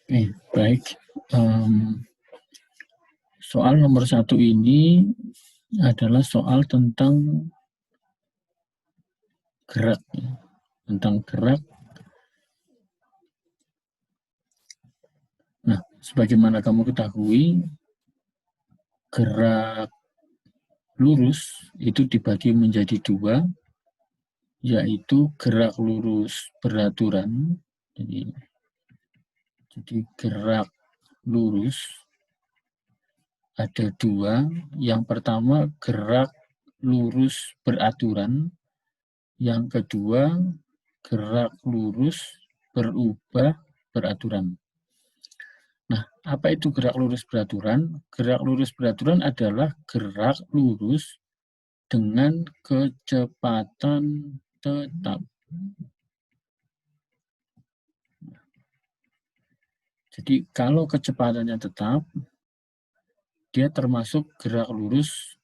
Oke, baik. Soal nomor 1 ini adalah soal tentang gerak, tentang gerak. Nah, sebagaimana kamu ketahui, gerak lurus itu dibagi menjadi 2, yaitu gerak lurus beraturan. Jadi gerak lurus ada 2. Yang pertama gerak lurus beraturan, yang kedua gerak lurus berubah beraturan. Nah, apa itu gerak lurus beraturan? Gerak lurus beraturan adalah gerak lurus dengan kecepatan tetap. Jadi kalau kecepatannya tetap, dia termasuk gerak lurus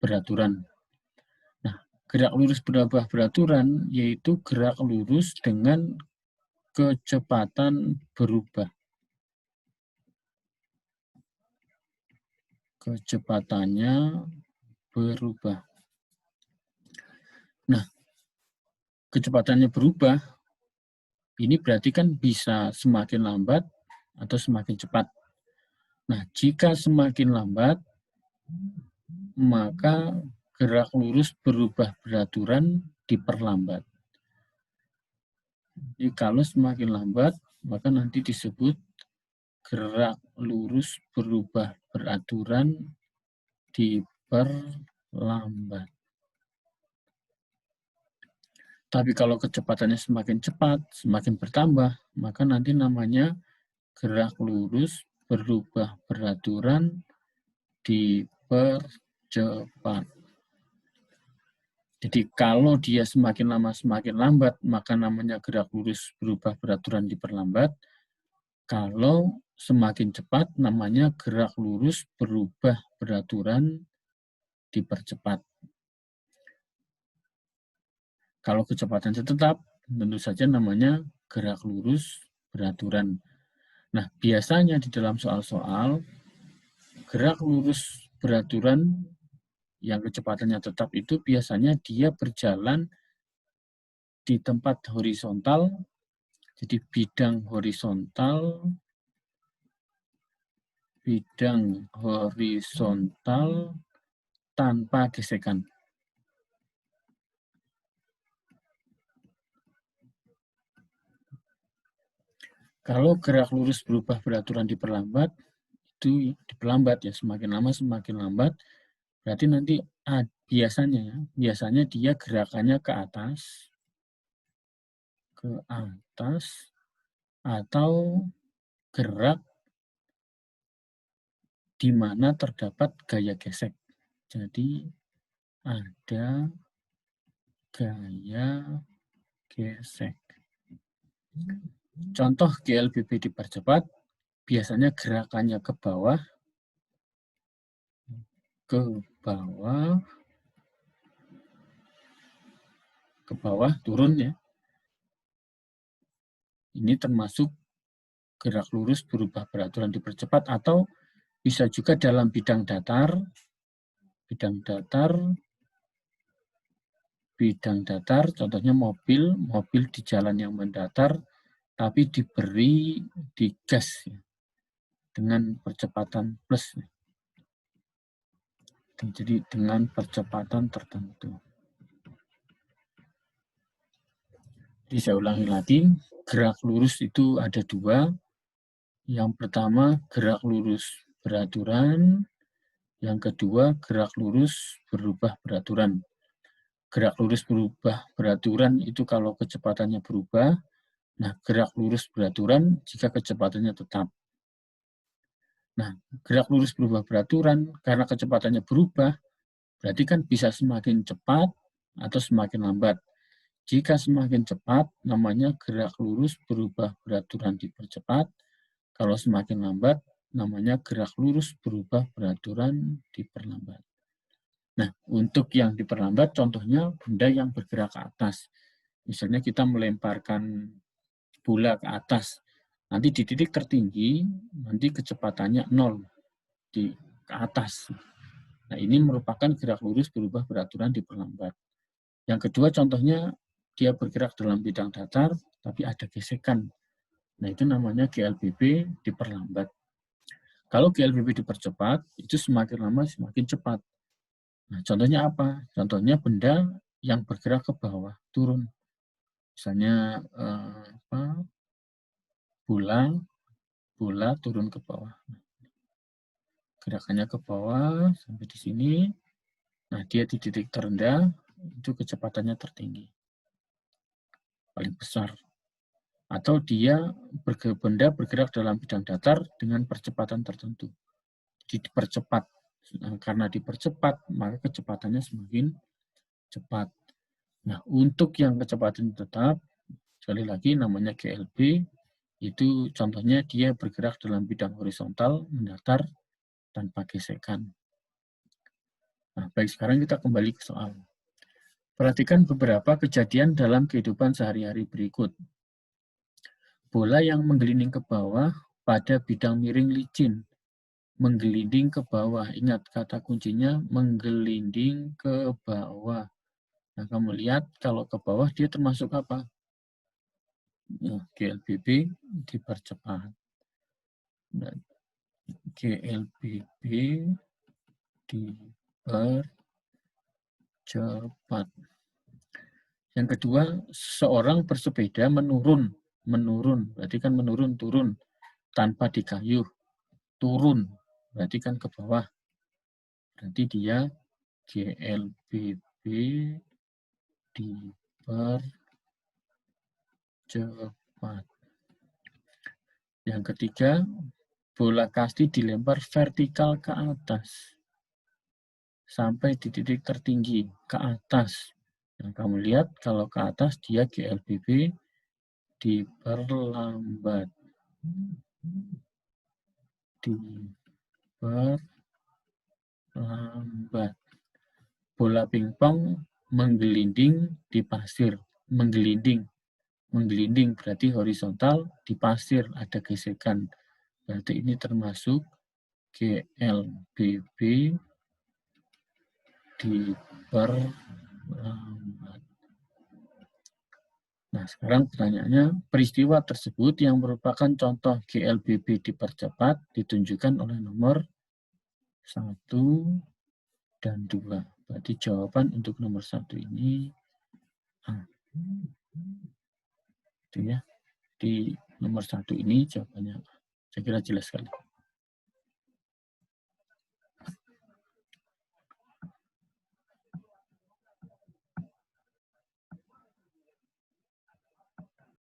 beraturan. Nah, gerak lurus berubah beraturan yaitu gerak lurus dengan kecepatan berubah. Kecepatannya berubah. Nah, kecepatannya berubah, ini berarti kan bisa semakin lambat atau semakin cepat. Nah, jika semakin lambat, maka gerak lurus berubah beraturan diperlambat. Jadi kalau semakin lambat, maka nanti disebut gerak lurus berubah beraturan diperlambat. Tapi kalau kecepatannya semakin cepat, semakin bertambah, maka nanti namanya gerak lurus berubah beraturan dipercepat. Jadi kalau dia semakin lama semakin lambat, maka namanya gerak lurus berubah beraturan diperlambat. Kalau semakin cepat, namanya gerak lurus berubah beraturan dipercepat. Kalau kecepatannya tetap, tentu saja namanya gerak lurus beraturan. Nah, biasanya di dalam soal-soal, gerak lurus beraturan yang kecepatannya tetap itu biasanya dia berjalan di tempat horizontal, jadi bidang horizontal tanpa gesekan. Kalau gerak lurus berubah beraturan diperlambat, itu diperlambat ya, semakin lama semakin lambat, berarti nanti biasanya dia gerakannya ke atas, atau gerak di mana terdapat gaya gesek. Jadi ada gaya gesek. Contoh GLBB dipercepat, biasanya gerakannya ke bawah, turun ya. Ini termasuk gerak lurus berubah beraturan dipercepat, atau bisa juga dalam bidang datar, contohnya mobil di jalan yang mendatar, tapi diberi digas ya, dengan percepatan plus. Jadi dengan percepatan tertentu. Jadi saya ulangi lagi, gerak lurus itu ada 2. Yang pertama gerak lurus beraturan, yang kedua gerak lurus berubah beraturan. Gerak lurus berubah beraturan itu kalau kecepatannya berubah. Nah, gerak lurus beraturan jika kecepatannya tetap. Nah, gerak lurus berubah beraturan karena kecepatannya berubah, berarti kan bisa semakin cepat atau semakin lambat. Jika semakin cepat, namanya gerak lurus berubah beraturan dipercepat. Kalau semakin lambat, namanya gerak lurus berubah beraturan diperlambat. Nah, untuk yang diperlambat, contohnya benda yang bergerak ke atas. Misalnya kita melemparkan bola ke atas. Nanti di titik tertinggi, nanti kecepatannya 0 di ke atas. Nah, ini merupakan gerak lurus berubah beraturan diperlambat. Yang kedua contohnya, dia bergerak dalam bidang datar, tapi ada gesekan. Nah, itu namanya GLBB diperlambat. Kalau GLBB dipercepat, itu semakin lama semakin cepat. Nah, contohnya apa? Contohnya benda yang bergerak ke bawah, turun. Misalnya bola turun ke bawah. Gerakannya ke bawah sampai di sini. Nah, dia di titik terendah, itu kecepatannya tertinggi. Paling besar. Atau dia benda bergerak dalam bidang datar dengan percepatan tertentu. Jadi dipercepat. Nah, karena dipercepat, maka kecepatannya semakin cepat. Nah, untuk yang kecepatan tetap, sekali lagi namanya GLB, itu contohnya dia bergerak dalam bidang horizontal, mendatar, tanpa gesekan. Nah, baik, sekarang kita kembali ke soal. Perhatikan beberapa kejadian dalam kehidupan sehari-hari berikut. Bola yang menggelinding ke bawah pada bidang miring licin. Menggelinding ke bawah. Ingat kata kuncinya menggelinding ke bawah. Nah, kamu lihat kalau ke bawah dia termasuk apa? Nah, GLBB dipercepat. Nah, GLBB dipercepat. Yang kedua, seorang bersepeda menurun, berarti kan menurun, turun, tanpa dikayuh, turun, berarti kan ke bawah, berarti dia GLBB dipercepat. Yang ketiga, bola kasti dilempar vertikal ke atas, sampai di titik tertinggi, ke atas. Nah, kamu lihat kalau ke atas dia GLBB diperlambat. Diperlambat. Bola pingpong menggelinding di pasir. Menggelinding berarti horizontal, di pasir ada gesekan. Berarti ini termasuk GLBB diperlambat. Nah, sekarang pertanyaannya, peristiwa tersebut yang merupakan contoh GLBB dipercepat ditunjukkan oleh nomor 1 dan 2. Berarti jawaban untuk nomor 1 ini A. Itu ya. Di nomor 1 ini jawabannya. Saya kira jelas sekali.